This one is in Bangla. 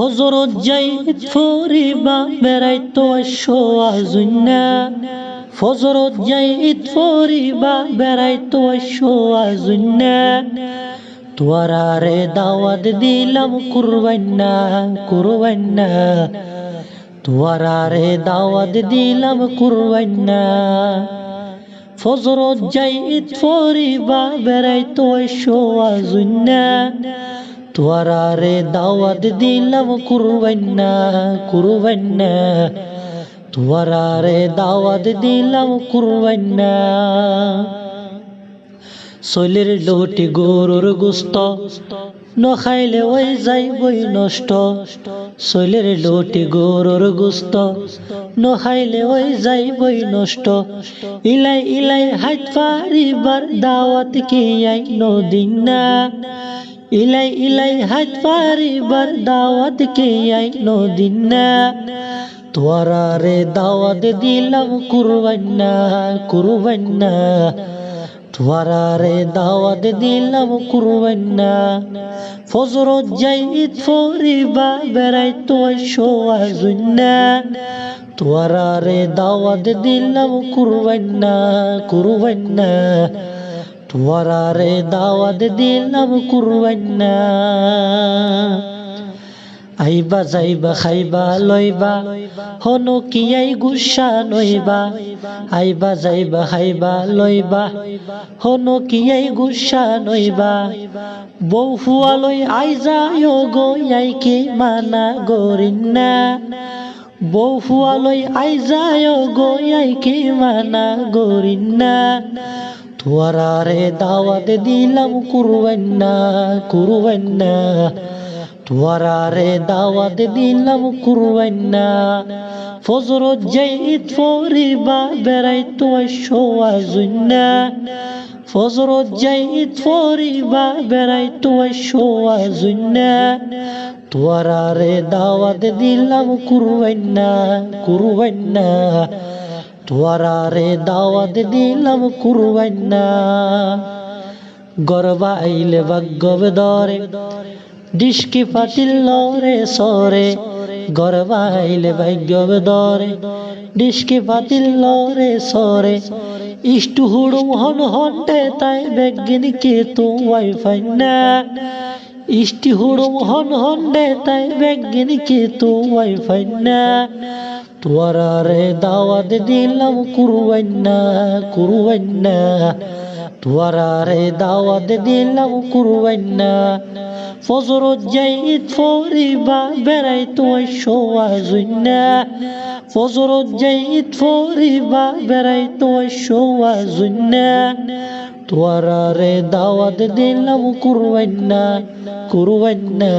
ফজরত যাই ফরিবা বেড়াইতো আজুন্না ফজরত যাই ফরিবা বেড়াইতো আজুন্না তোয়ারে দাওয়াত দিলাম কুরবান্না কুরবান্না তোয়ারে দাওয়াত দিলাম কুরবান্না ফজরত যাই ফরিবা বেড়াইতো আজুন্না তোয়ারে দাওয়াত দিলাম কুরবান্না কুরবান্না তোয়ারে দাওয়াত দিলাম কুরবান্না শৈলের লোটি গরুর গোস্ত নখাইলে ওই যাইবই নষ্ট শৈলের লোটি গরুর গোস্ত নখাইলে ওই যাইবই নষ্ট ইলাই ইলাই হাত পারিবার দাওয়াত কি আই নদিন না ইলাই ইলাই হাত পারিবার দাওয়াত কে আই নদিন না তোয়ারে দাওয়াত দিলাম কুরবান্না কুরবান্না তোয়ারে দাওয়াত দিলাম কুরবান্না ফজরত যাই ফরিবা বেড়াইতো আজুন্না তোয়ারে দাওয়াত দিলাম কুরবান্না কুরবান্না তোয়ারে দাওয়াত দিলাম কুরবান্না আইবা যাইবা খাইবা লইবা হনো কি আই গুসা নইবা আইবা যাইবা খাইবা লইবা হনো কি আই গুসা নইবা বউ ফুয়ালই আই যায় গো আই কি মানা গরিন্না বউ ফুয়ালই আই যায় গো আই কি মানা গরিন্না তোয়ারে দাওয়াত দিলাম কুরবান্না কুরবান্না তোয়ারে দাওয়াত দিলাম কুরবান্না ফজরত যাই ফরিবা বেড়াইতো আজুন্না ফজরত যাই ফরিবা বেড়াইতো আজুন্না তোয়ারে দাওয়াত দিলাম কুরবান্না কুরবান্না তোয়ারে দাওয়াত দিলাম কুরবান্না গরবা আইলে ভাগ্যবে দরে ডিস্কি পাতিল লরে সরে গরবা আইলে ভাগ্যবে দরে ডিস্কি পাতিল লরে সরে ইষ্টু হুড়ুম হন হন্টে তাই বেগিন কে তো ওয়াইফাই না ইষ্টি হুড়ুম হন হন্ডে তাই বেগিন কে তো ওয়াইফাই না তোয়ারে দাওয়াত দিলাম কুরবান্না কুরবান্না তোয়ারে দাওয়াত দিলাম কুরবান্না ফজরত যাই ফরিবা বেড়াইতো আজুন্না ফজরত যাই ফরিবা বেড়াইতো আজুন্না তোয়ারে দাওয়াত দিলাম কুরবান্না কুরবান্না